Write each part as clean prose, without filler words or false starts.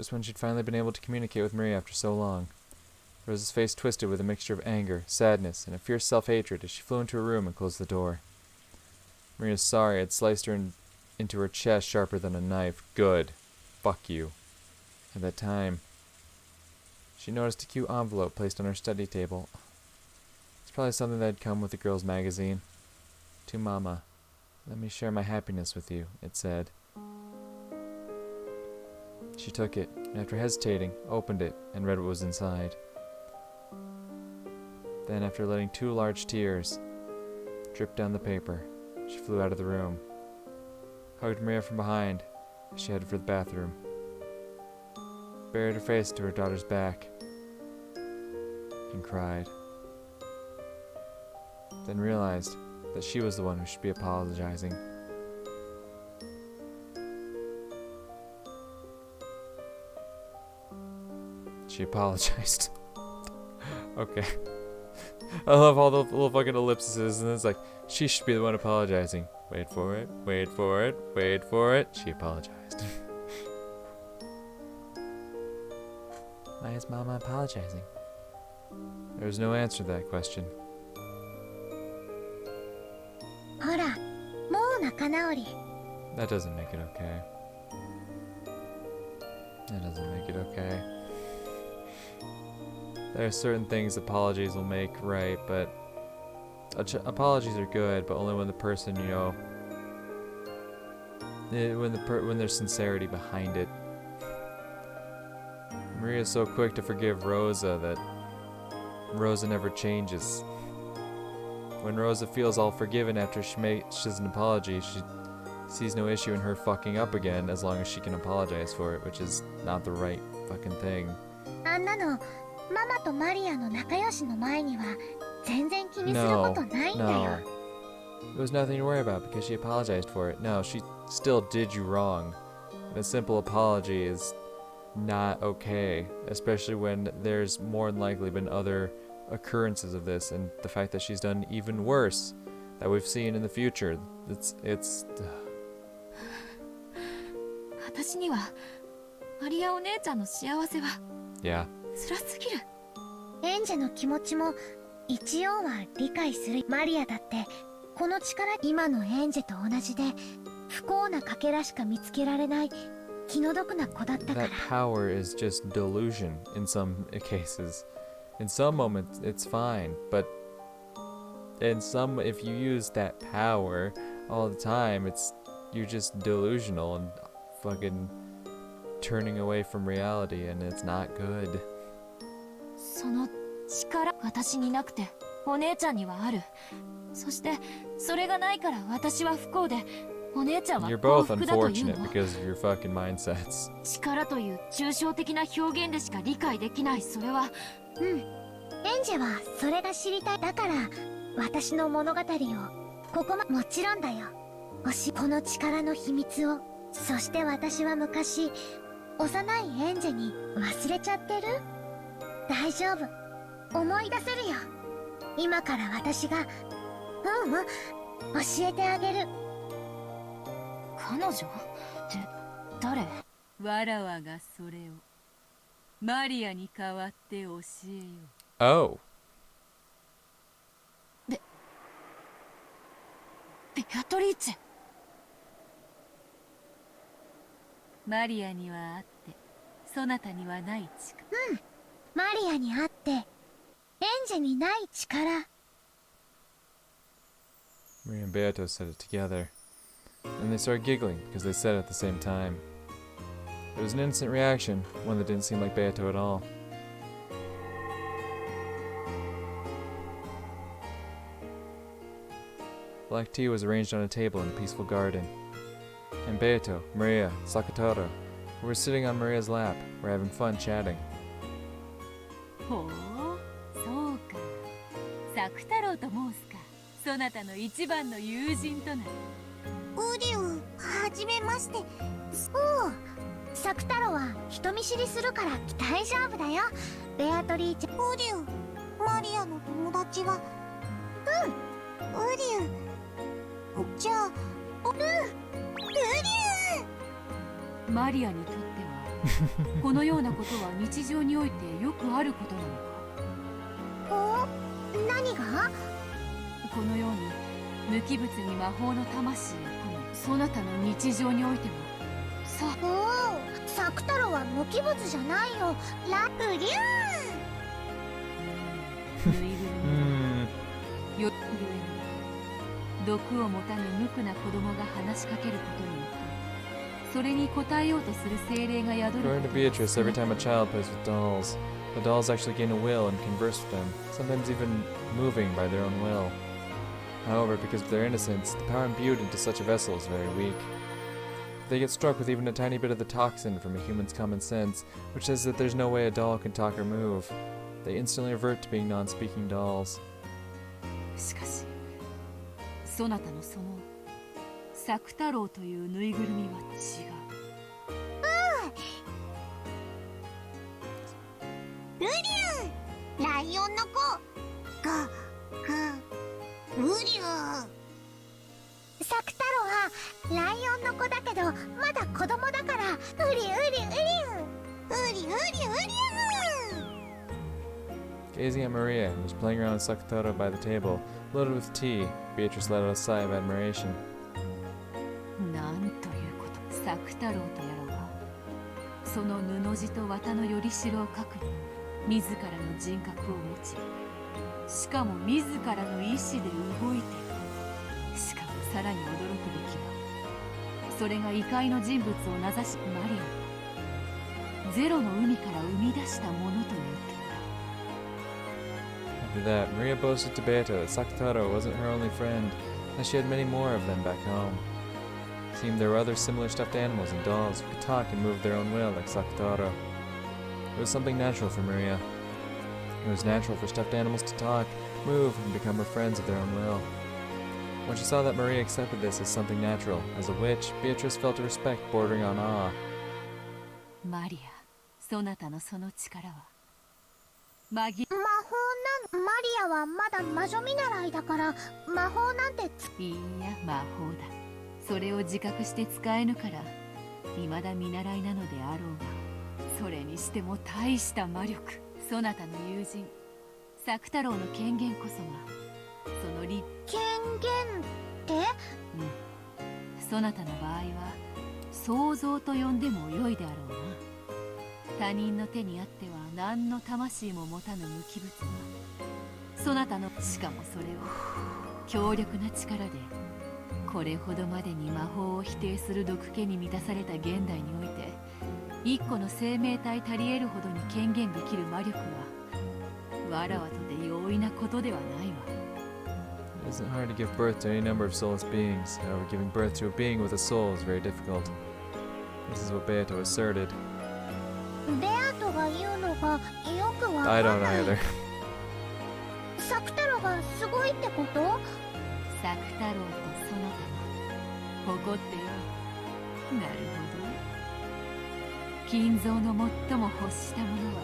just when she'd finally been able to communicate with Maria after so long. Rosa's face twisted with a mixture of anger, sadness, and a fierce self-hatred as she flew into her room and closed the door. Maria's sorry had sliced her into her chest sharper than a knife. Good. Fuck you. At that time, she noticed a cute envelope placed on her study table. It's probably something that had come with the girl's magazine. To Mama. Let me share my happiness with you, it said. She took it, and after hesitating, opened it and read what was inside. Then, after letting 2 large tears drip down the paper, she flew out of the room, hugged Maria from behind as she headed for the bathroom, buried her face to her daughter's back, and cried. Then realized that she was the one who should be apologizing. She apologized. Okay. I love all the little fucking ellipses, and it's like, she should be the one apologizing. Wait for it, wait for it, wait for it. She apologized. Why is Mama apologizing? There was no answer to that question. That doesn't make it okay. That doesn't make it okay. There are certain things apologies will make right, but apologies are good, but only when the person, you know, when there's sincerity behind it. Maria's so quick to forgive Rosa that Rosa never changes. When Rosa feels all forgiven after she does an apology, she sees no issue in her fucking up again as long as she can apologize for it, which is not the right fucking thing. No. There was nothing to worry about because she apologized for it. No, she still did you wrong. And a simple apology is not okay, especially when there's more than likely been other occurrences of this, and the fact that she's done even worse that we've seen in the future. It's yeah. エンジェの気持ちも一応は理解する。マリアだってこの力、今のエンジェと同じで不幸なかけらしか見つけられない気の毒な子だったから。 That power is just delusion in some cases. In some moments it's fine, but in some, if you use that power all the time, you're just delusional and fucking turning away from reality, and it's not good. その力、私になくてお姉ちゃんにはある。そしてそれがないから私は不幸で、お姉ちゃんは幸福だというの。 You're both unfortunate because of your fucking mindsets. 力という抽象的な表現でしか理解できない。それはエンジェはそれが知りたい。だから私の物語をここもちろんだよ。この力の秘密を。そして私は昔幼いエンジェに忘れちゃってる？大丈夫、思い出せるよ。今から私が教えてあげる。彼女って誰？わらわがそれをマリアに代わって教えよう。 Oh. ベアトリーチェ。マリアにはあってそなたにはない力。マリアにあってエンジェにない力。 Maria and Beato said it together, and they started giggling because they said it at the same time. It was an instant reaction, one that didn't seem like Beato at all. Black tea was arranged on a table in a peaceful garden, and Beato, Maria, Sakataro, who were sitting on Maria's lap, were having fun chatting. ほう、そうか。作太郎と申すか。そなたの一番の友人とな。ウリュウ、はじめまして。おう、サク太郎は人見知りするから大丈夫だよ。ベアトリーチェ。ウリュウ、マリアの友達は？ウリュウ。じゃあ、ウリュウ。マリアにとってはこのようなことは日常においてよくあることなのか？お、何が？このように無機物に魔法の魂を込め、そなたの日常においてもさ。おお、作太郎は無機物じゃないよ。ラブリュぬいぐるみよゆえに毒を持たぬ無垢な子供が話しかけることによってそれに応えようとする精霊が宿る。 According to Beatrice, every time a child plays with dolls, the dolls actually gain a will and converse with them, sometimes even moving by their own will. However, because of their innocence, the power imbued into such a vessel is very weak. If they get struck with even a tiny bit of the toxin from a human's common sense, which says that there's no way a doll can talk or move, they instantly revert to being non-speaking dolls. しかしそなたのその作太郎というぬいぐるみは違う。ウリュウ、ライオンの子がウリュウ。作太郎はライオンの子だけどまだ子供だから、ウリウリウリュウ、ウリウリウリュウ。 Gazing at Maria, who was playing around with Sakutaro by the table, loaded with tea, Beatrice let out a sigh of admiration. なんということ。作太郎とやらはその布地と綿のよりしろを書くに自らの人格を持ち、しかも自らの意志で動いている。しかもさらに驚くべきは、それが異界の人物を名指しマリアをゼロの海から生み出したものという点。 After that, Maria boasted to Beata that Sakutaro wasn't her only friend, as she had many more of them back home. It seemed there were other similar stuffed animals and dolls who could talk and move their own will like Sakutaro. It was something natural for Maria. It was natural for stuffed animals to talk, move, and become her friends of their own will. When she saw that Maria accepted this as something natural, as a witch, Beatrice felt a respect bordering on awe. マリア、そなたのその力は魔法魔法マリアはまだ魔女見習いだから魔法なんていいや魔法だ。それを自覚して使えぬから未だ見習いなのであろうが、それにしても大した魔力。そなたの友人作太郎の権限こそがその立権限って？そなたの場合は想像と呼んでも良いであろうな。他人の手にあっては何の魂も持たぬ無機物がそなたの、しかもそれを強力な力でこれほどまでに魔法を否定する毒気に満たされた現代において一個の生命体足り得るほどに権限できる魔力はわらわとて容易なことではないわ。 It isn't hard to give birth to any number of soulless beings. However, giving birth to a being with a soul is very difficult. This is what Beato asserted. ベアトが言うのがよくわか I ん don't ない。 either. 作太郎がすごいってこと？作太郎とそなたが誇ってよい。なるほど。金蔵の最も欲したものは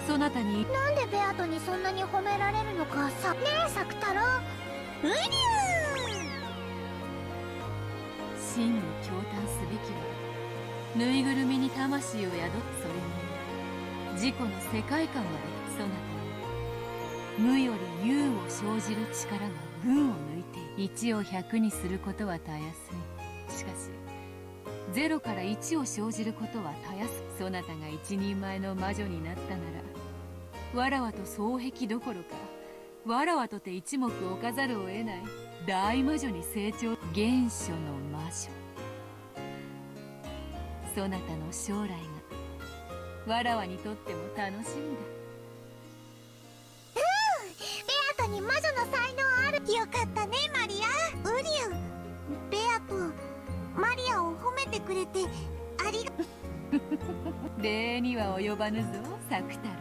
そなたに。なんでベアトにそんなに褒められるのかさ。ねえ作太郎、ウリュウ。真に驚嘆すべきはぬいぐるみに魂を宿って、それに自己の世界観までそなたに無より有を生じる力が群を抜いて1を100にすることはたやすい。しかし0から1を生じることはたやす。そなたが一人前の魔女になったならわらわと双璧どころかわらわとて一目置かざるを得ない大魔女に成長。原初の魔女、そなたの将来がわらわにとっても楽しみだ。ベアトに魔女の才能ある。よかったねマリア。ウリュウ、ベアトマリアを褒めてくれてありが礼には及ばぬぞ作太郎。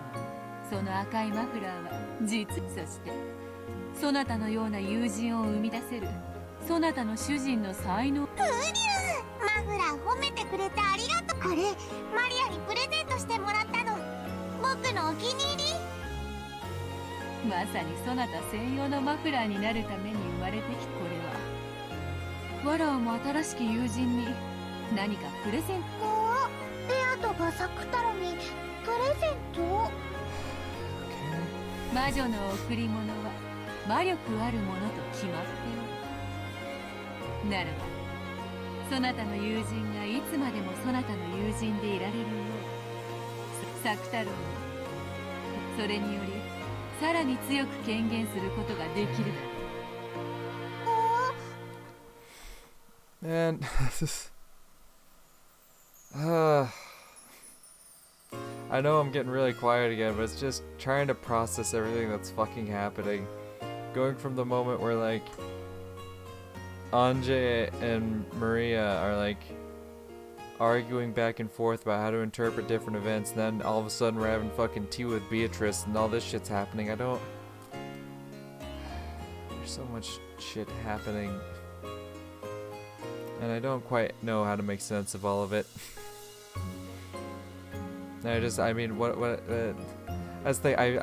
その赤いマフラーは実、そしてそなたのような友人を生み出せるそなたの主人の才能。ウリュウ、マフラー褒めてくれてありがとう。これマリアにプレゼントしてもらったの。僕のお気に入り。まさにそなた専用のマフラーになるために生まれてきた。これはわらわも新しき友人に何かプレゼント。おお、ベアト女がサク太郎にプレゼント？魔女の贈り物は魔力あるものと決まっておる。ならばそなたの友人がいつまでもそなたの友人でいられるようサク太郎にそれによりさらに強く権限することができる。Man, I know I'm getting really quiet again, but it's just trying to process everything that's fucking happening. Going from the moment where, like, Anjay and Maria are, like, arguing back and forth about how to interpret different events, and then all of a sudden we're having fucking tea with Beatrice, and all this shit's happening. There's so much shit happening. And I don't quite know how to make sense of all of it. I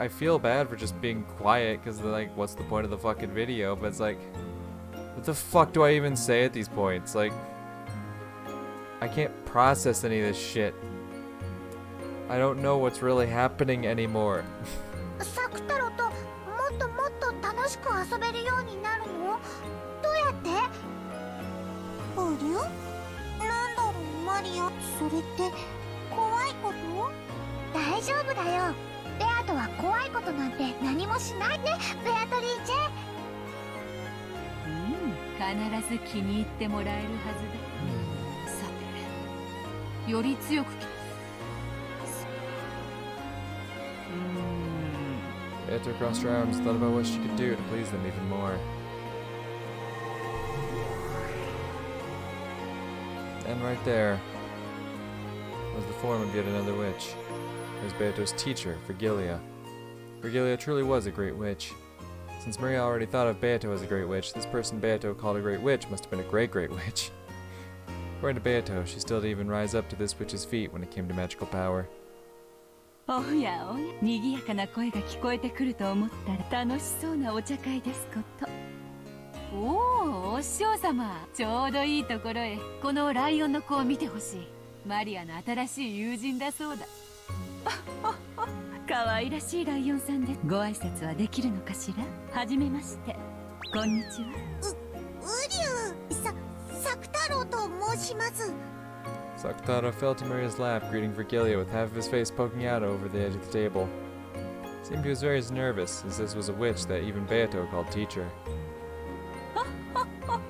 feel bad for just being quiet, because, like, what's the point of the fucking video? But it's like, what the fuck do I even say at these points? Like, I can't process any of this shit. I don't know what's really happening anymore. サク太郎ともっともっと楽しく遊べるようになるの？どうやって？ありゃ？なんだろうマリア、それって怖いこと？大丈夫だよ。ベアとは怖いことなんて何もしないね、ベアトリーチェ。必ず気に入ってもらえるはずだ。さて、より強くBeato crossed her arms, thought about what she could do to please them even more. And right there was the form of yet another witch. It was Beato's teacher, Virgilia. Virgilia truly was a great witch. Since Maria already thought of Beato as a great witch, this person Beato called a great witch must have been a great witch. According to Beato, she still didn't even rise up to this witch's feet when it came to magical power. おやおや、賑やかな声が聞こえてくると思ったら楽しそうなお茶会ですこと。おお、お師匠様、ちょうどいいところへ。このライオンの子を見てほしい。マリアの新しい友人だそうだ。可愛らしいライオンさんです。ご挨拶はできるのかしら。はじめまして。こんにちは。サク太郎と申します。Sakutaro fell to Maria's lap, greeting Virgilia with half of his face poking out over the edge of the table. It seemed he was very nervous, as this was a witch that even Beato called teacher.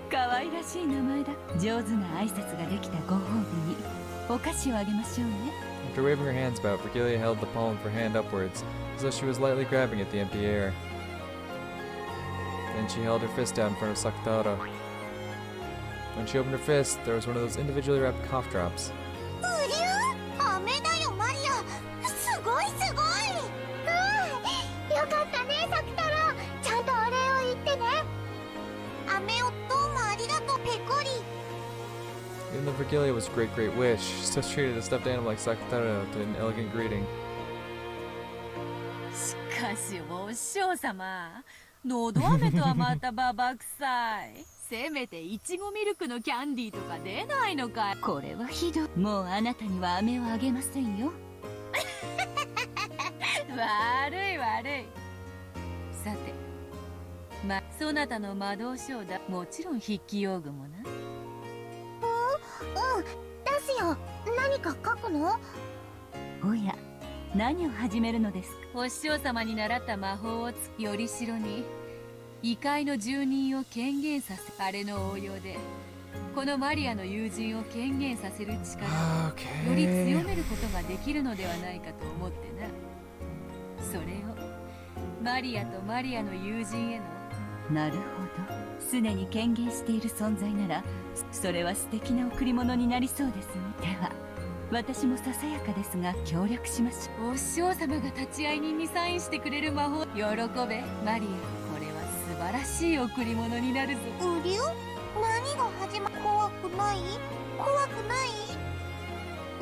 可愛らしい名前だ。上手な挨拶ができたご褒美にお菓子をあげましょうね。After waving her hands about, Virgilia held the palm of her hand upwards, as though she was lightly grabbing at the empty air. Then she held her fist down in front of Sakutaro. When she opened her fist, there was one of those individually wrapped cough drops. 飴だよマリア。すごいすごい。よかったねサク太郎。ちゃんとお礼を言ってね。飴をどうもありがとうペコリ。Even though Virgilia was a great witch, she still treated a stuffed animal like Sakutaro to an elegant greeting. しかしお師匠様、のど飴とはまたババ臭い。せめていちごミルクのキャンディーとか出ないのかい。これはひどい。もうあなたには飴をあげませんよ。悪い悪い。さて、そなたの魔導書だ。もちろん筆記用具もな。出すよ。何か書くの？おや、何を始めるのですか。お師匠様に習った魔法をよりしろに異界の住人を権限させ、あれの応用でこのマリアの友人を権限させる力をより強めることができるのではないかと思ってな。それをマリアとマリアの友人への。なるほど、すでに権限している存在ならそれは素敵な贈り物になりそうですね。では私もささやかですが協力しましょう。お師匠様が立会人にサインしてくれる魔法。喜べマリア、これは素晴らしい贈り物になるぞ。何が始まる？怖くない？怖くない？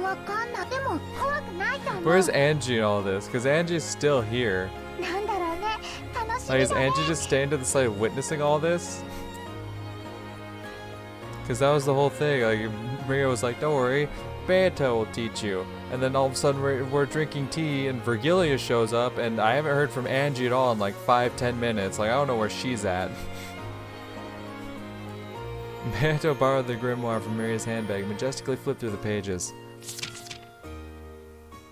わかんない。でも怖くないと思う。 Where's Angie in all this? Because Angie's still here. なんだろうね。楽しみだね。Like, is Angie just staying to the side witnessing all this? Because that was the whole thing. Like, Maria was like, don't worry, Beato will teach you. And then all of a sudden we're drinking tea and Virgilia shows up and I haven't heard from Angie at all in like 5-10 minutes. Like, I don't know where she's at. Beato borrowed the grimoire from Maria's handbag and majestically flipped through the pages.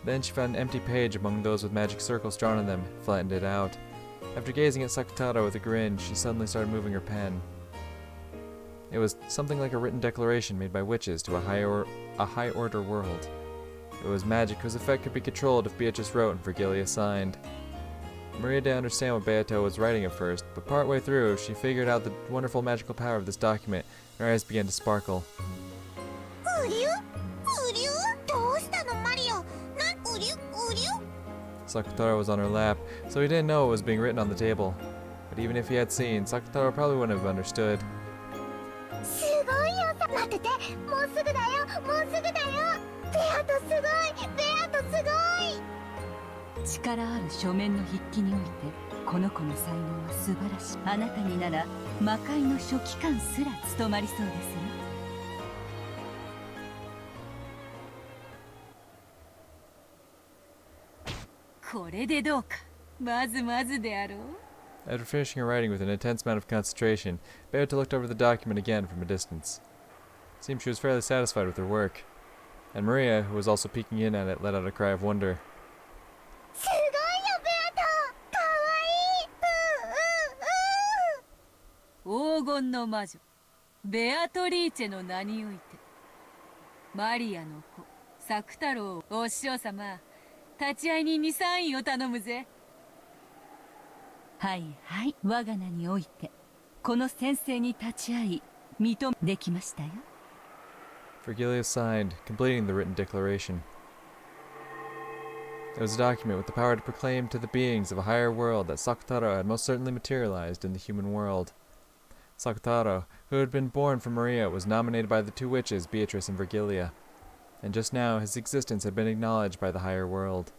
Then she found an empty page among those with magic circles drawn on them and flattened it out. After gazing at Sakutaro with a grin, she suddenly started moving her pen. It was something like a written declaration made by witches to a high-order world. It was magic whose effect could be controlled if Beatrice wrote and Virgilia signed. Maria didn't understand what Beato was writing at first, but partway through, she figured out the wonderful magical power of this document, and her eyes began to sparkle. Sakutaro was on her lap, so he didn't know what was being written on the table. But even if he had seen, Sakutaro probably wouldn't have understood. After finishing her writing with an intense amount of concentration, Beata looked over the document again from a distance. It seemed she was fairly satisfied with her work. And Maria, who was also peeking in at it, let out a cry of wonder. Virgilia signed, completing the written declaration. It was a document with the power to proclaim to the beings of a higher world that Sakutaro had most certainly materialized in the human world. Sakutaro, who had been born from Maria, was nominated by the two witches, Beatrice and Virgilia, and just now his existence had been acknowledged by the higher world.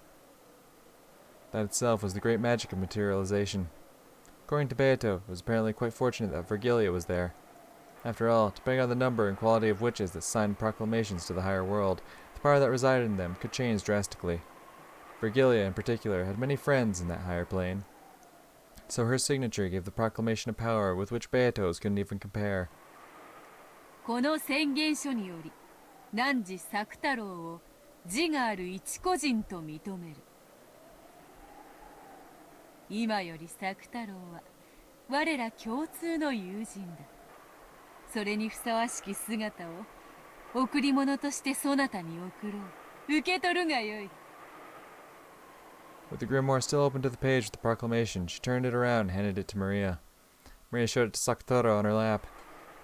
That itself was the great magic of materialization. According to Beato, it was apparently quite fortunate that Virgilia was there. After all, depending on the number and quality of witches that signed proclamations to the higher world, the power that resided in them could change drastically. Virgilia, in particular, had many friends in that higher plane, so her signature gave the proclamation a power with which Beato's couldn't even compare. With the grimoire still open to the page with the proclamation, she turned it around and handed it to Maria. Maria showed it to Sakutaro on her lap.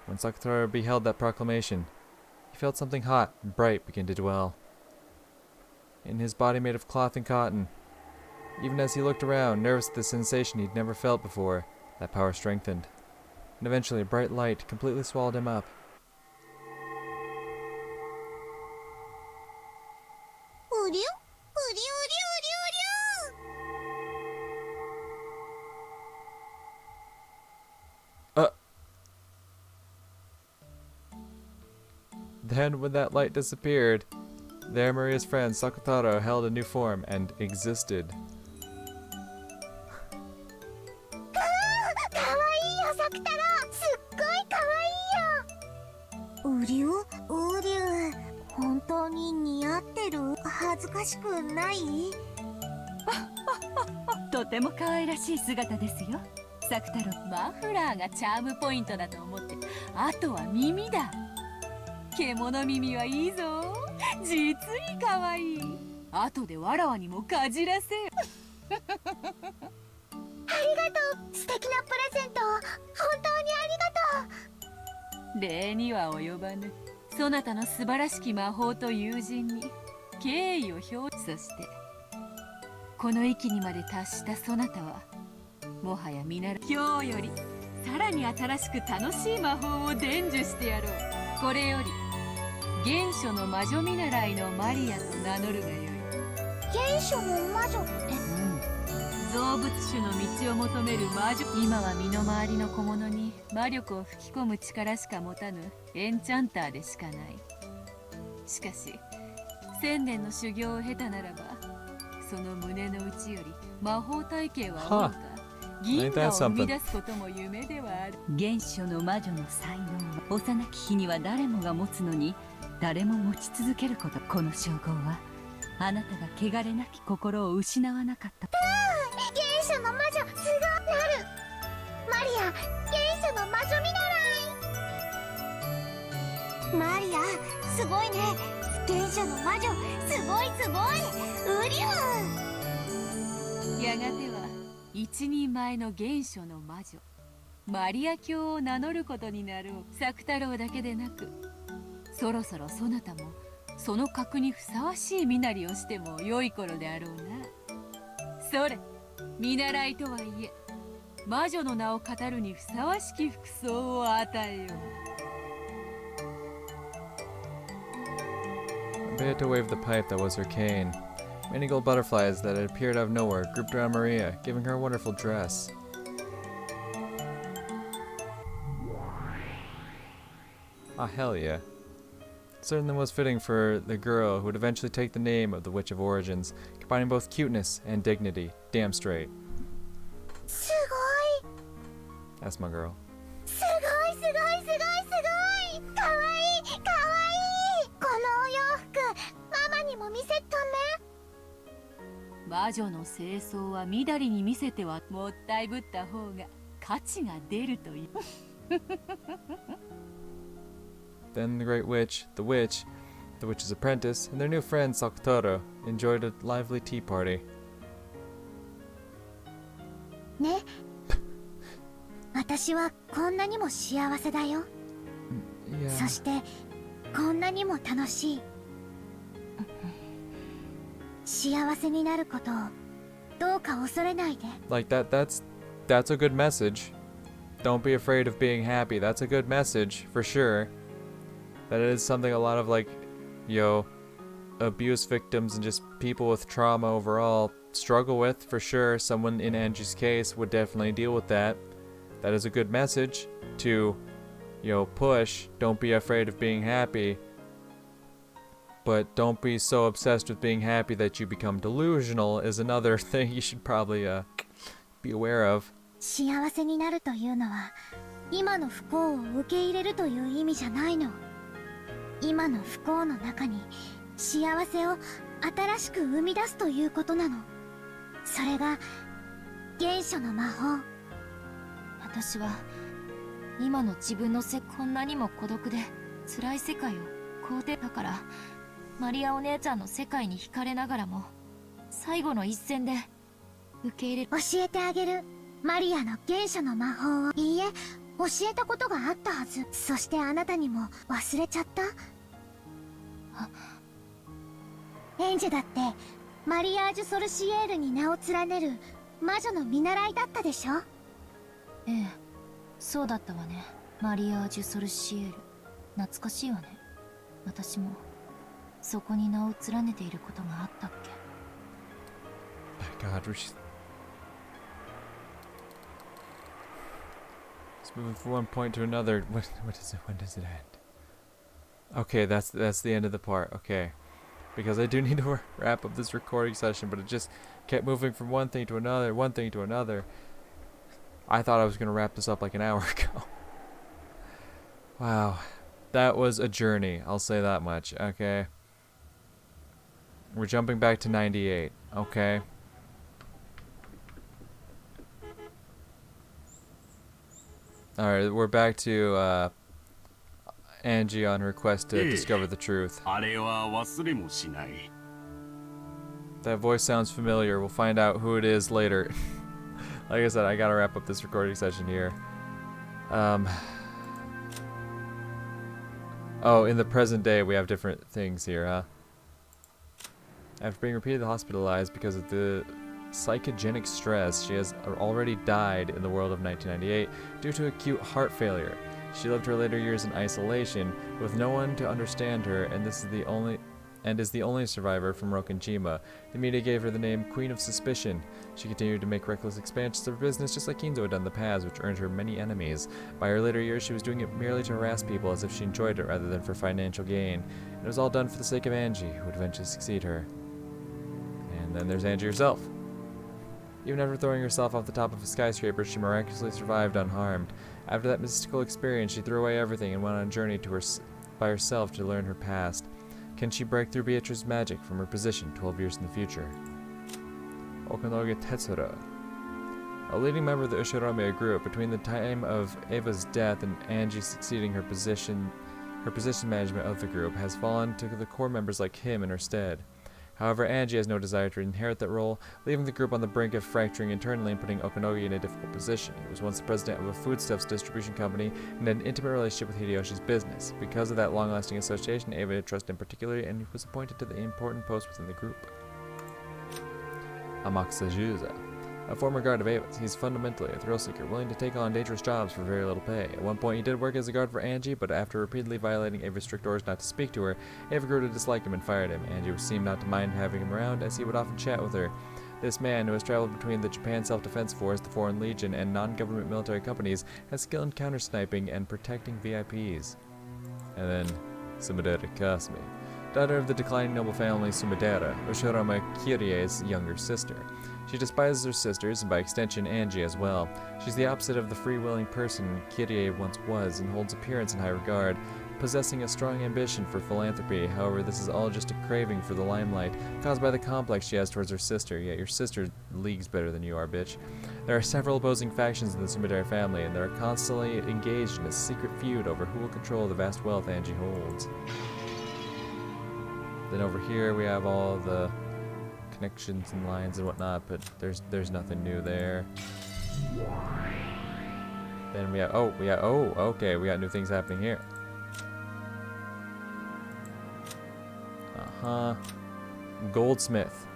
When Sakutaro beheld that proclamation, he felt something hot and bright begin to dwell in his body made of cloth and cotton. Even as he looked around, nervous at the sensation he'd never felt before, that power strengthened, and eventually a bright light completely swallowed him up. Then, when that light disappeared, there Maria's friend Sakutaro held a new form and existed. 1000年の修行を経たならば、その胸の内より魔法体系はおろか、銀河を生み出すことも夢ではある。原初の魔女の才能は幼き日には誰もが持つのに誰も持ち続けること。この称号はあなたが汚れなき心を失わなかった。原初の魔女すごいなる。マリア原初の魔女見習い。マリアすごいね。原初の魔女すごいすごい。うりゅう。やがては一人前の原初の魔女マリア教を名乗ることになろう。作太郎だけでなく、そろそろそなたもその格にふさわしい身なりをしても良い頃であろうな。それ見習いとはいえ魔女の名を語るにふさわしき服装を与えよう。Obeyed to wave the pipe that was her cane. Many gold butterflies that had appeared out of nowhere grouped around Maria, giving her a wonderful dress. Ah, hell yeah. Certainly was fitting for the girl who would eventually take the name of the Witch of Origins, combining both cuteness and dignity. Damn straight. すごい。 That's my girl. すごいすごいすごいすごい。かわいいかわいい。このお洋服ママにも見せとね。魔女の清掃はみだりに見せてはもったいぶった方が価値が出るという。Then the Great Witch, the Witch's Apprentice, and their new friend Sakutaro enjoyed a lively tea party. ね。私はこんなにも幸せだよ。Yeah. そしてこんなにも楽しい。幸せになることをどうか恐れないで。Like that's a good message. Don't be afraid of being happy. That's a good message for sure. That is something a lot of abuse victims and just people with trauma overall struggle with for sure. Someone in Angie's case would definitely deal with that. That is a good message to, push. Don't be afraid of being happy. But don't be so obsessed with being happy that you become delusional is another thing you should probably be aware of. 幸せになるというのは今の不幸を受け入れるという意味じゃないの。今の不幸の中に幸せを新しく生み出すということなの。それが原初の魔法。私は今の自分のこんなにも孤独で辛い世界を肯定だから、マリアお姉ちゃんの世界に惹かれながらも最後の一戦で受け入れる。教えてあげる。マリアの原初の魔法を。いいえ、教えたことがあったはず。そしてあなたにも忘れちゃった？エンジェだってマリアージュ・ソルシエールに名を連ねる魔女の見習いだったでしょ？ええ、そうだったわね。マリアージュ・ソルシエール、懐かしいわね。私もそこに名を連ねていることがあったっけ。 My God, let's move from one point to another. What is it? When does it end? Okay, that's the end of the part. Okay, because I do need to wrap up this recording session, but it just kept moving from one thing to another, one thing to another. I thought I was gonna wrap this up like an hour ago. Wow, that was a journey. I'll say that much. Okay, we're jumping back to 98. Okay. Alright, we're back to Angie on her quest to discover the truth. That voice sounds familiar. We'll find out who it is later. Like I said, I gotta wrap up this recording session here. Oh, in the present day, we have different things here, huh? After being repeatedly hospitalized because of the psychogenic stress, she has already died in the world of 1998 due to acute heart failure. She lived her later years in isolation with no one to understand her, and this is the only and is the only survivor from Rokenjima. The media gave her the name Queen of Suspicion. She continued to make reckless expansions of her business just like Kinzo had done in the past, which earned her many enemies. By her later years, she was doing it merely to harass people as if she enjoyed it rather than for financial gain. And it was all done for the sake of Angie, who would eventually succeed her. And then there's Angie herself. Even after throwing herself off the top of a skyscraper, she miraculously survived unharmed. After that mystical experience, she threw away everything and went on a journey by herself to learn her past. Can she break through Beatrice's magic from her position 12 years in the future? Okanoge Tetsura. A leading member of the Ushirome group, between the time of Ava's death and Angie succeeding her position management of the group has fallen to the core members like him in her stead. However, Angie has no desire to inherit that role, leaving the group on the brink of fracturing internally and putting Okanoge in a difficult position. He was once the president of a foodstuffs distribution company and had an intimate relationship with Hideyoshi's business. Because of that long-lasting association, Ava had trusted him particularly, and he was appointed to the important post within the group. Amakusa. A former guard of Ava's, he's fundamentally a thrill-seeker, willing to take on dangerous jobs for very little pay. At one point he did work as a guard for Angie, but after repeatedly violating Ava's strict orders not to speak to her, Ava grew to dislike him and fired him. Angie seemed not to mind having him around, as he would often chat with her. This man, who has traveled between the Japan Self-Defense Force, the Foreign Legion, and non-government military companies, has skill in counter-sniping and protecting VIPs. And then, Sumidera Kasumi. Daughter of the declining noble family Sumidera, Ushirome Kirie's younger sister. She despises her sisters, and by extension Angie as well. She's the opposite of the free-willing person Kirie once was, and holds appearance in high regard, possessing a strong ambition for philanthropy. However, this is all just a craving for the limelight, caused by the complex she has towards her sister. Yet your sister leagues better than you are, bitch. There are several opposing factions in the Sumidera family, and they are constantly engaged in a secret feud over who will control the vast wealth Angie holds. Then over here we have all the connections and lines and whatnot, but there's nothing new there. Then we have okay, we got new things happening here. Goldsmith.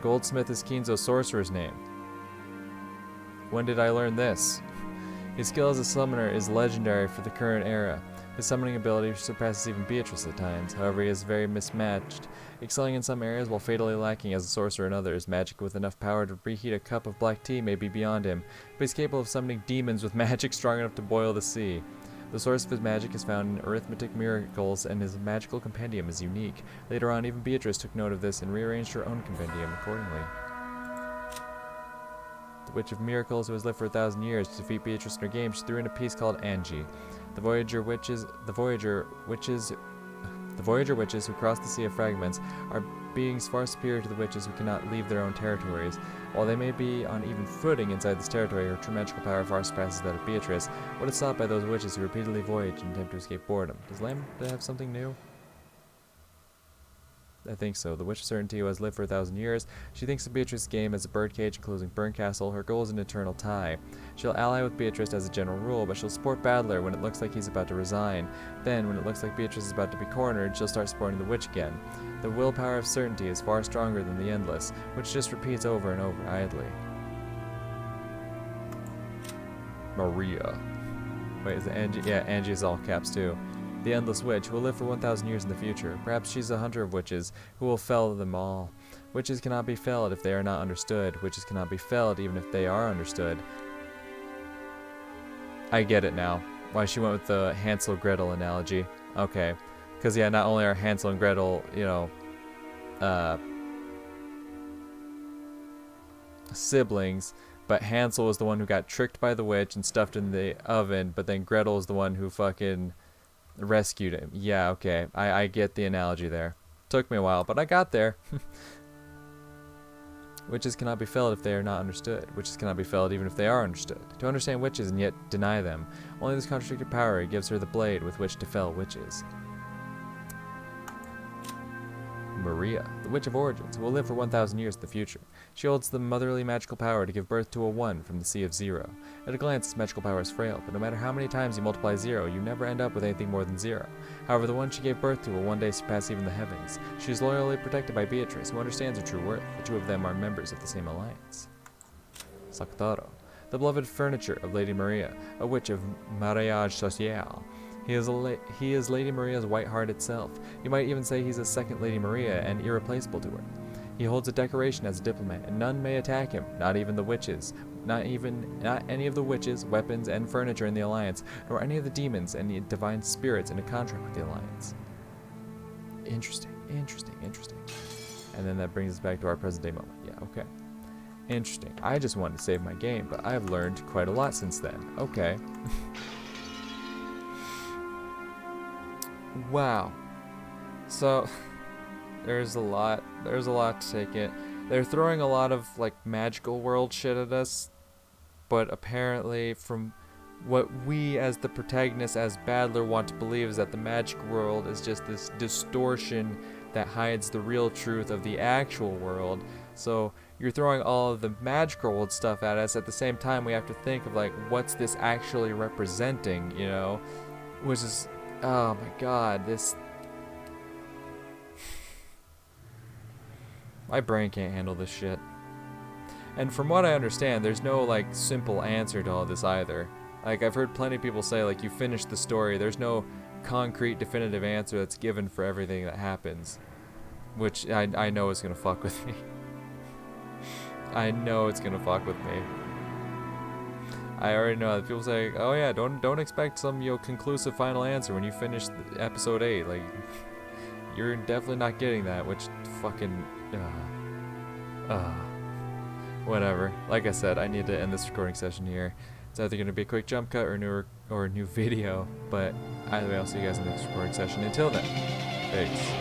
Goldsmith is Kinzo's sorcerer's name. When did I learn this? His skill as a summoner is legendary for the current era. His summoning ability surpasses even Beatrice at times. However, he is very mismatched, excelling in some areas while fatally lacking as a sorcerer in others. Magic with enough power to reheat a cup of black tea may be beyond him, but he's capable of summoning demons with magic strong enough to boil the sea. The source of his magic is found in arithmetic miracles, and his magical compendium is unique. Later on, even Beatrice took note of this and rearranged her own compendium accordingly. The Witch of Miracles, who has lived for 1,000 years, to defeat Beatrice in her game, she threw in a piece called Angie. The Voyager witches who cross the Sea of Fragments are beings far superior to the witches who cannot leave their own territories. While they may be on even footing inside this territory, her true magical power far surpasses that of Beatrice. What is sought by those witches who repeatedly voyage and attempt to escape boredom? Does Lambda have something new? I think so. The Witch of Certainty, who has lived for 1,000 years. She thinks of Beatrice's game as a birdcage enclosing Burncastle. Her goal is an eternal tie. She'll ally with Beatrice as a general rule, but she'll support Battler when it looks like he's about to resign. Then, when it looks like Beatrice is about to be cornered, she'll start supporting the Witch again. The willpower of certainty is far stronger than the endless, which just repeats over and over idly. Maria. Wait, is it Angie? Yeah, Angie is all caps too. The Endless Witch, who will live for 1,000 years in the future. Perhaps she's a hunter of witches, who will fell them all. Witches cannot be felled if they are not understood. Witches cannot be felled even if they are understood. I get it now. Why she went with the Hansel-Gretel analogy. Okay. Because, yeah, not only are Hansel and Gretel, you know, siblings, but Hansel was the one who got tricked by the witch and stuffed in the oven, but then Gretel is the one who fucking rescued him. Yeah, okay. I get the analogy there. Took me a while, but I got there. Witches cannot be felled if they are not understood. Witches cannot be felled even if they are understood. To understand witches and yet deny them. Only this contradicted power gives her the blade with which to fell witches. Maria, the Witch of Origins, who will live for 1,000 years in the future. She holds the motherly magical power to give birth to a 1 from the Sea of Zero. At a glance, this magical power is frail, but no matter how many times you multiply 0, you never end up with anything more than 0. However, the one she gave birth to will one day surpass even the heavens. She is loyally protected by Beatrice, who understands her true worth. The two of them are members of the same alliance. Sakutaro, the beloved furniture of Lady Maria, a witch of mariage sociale. He is Lady Maria's white heart itself. You might even say he's a second Lady Maria and irreplaceable to her. He holds a decoration as a diplomat, and none may attack him, not even the witches. Not any of the witches, weapons, and furniture in the Alliance, nor any of the demons and divine spirits in a contract with the Alliance. Interesting. And then that brings us back to our present day moment. Yeah, okay. Interesting. I just wanted to save my game, but I've learned quite a lot since then. Okay. Wow. So there's a lot to take in. They're throwing a lot of like magical world shit at us, but apparently from what we as the protagonist, as Badler, want to believe is that the magic world is just this distortion that hides the real truth of the actual world. So you're throwing all of the magical world stuff at us. At the same time, we have to think of like, what's this actually representing, you know? Which is, oh my god, this... My brain can't handle this shit. And from what I understand, there's no like simple answer to all this either. Like, I've heard plenty of people say, like, you finish the story, there's no concrete definitive answer that's given for everything that happens. Which I know is gonna fuck with me. I know it's gonna fuck with me. I already know that people say, oh yeah, don't expect some, you know, conclusive final answer when you finish episode 8. Like, you're definitely not getting that, which fucking, whatever. Like I said, I need to end this recording session here. It's either gonna be a quick jump cut or a new video, but either way, I'll see you guys in the next recording session. Until then, peace.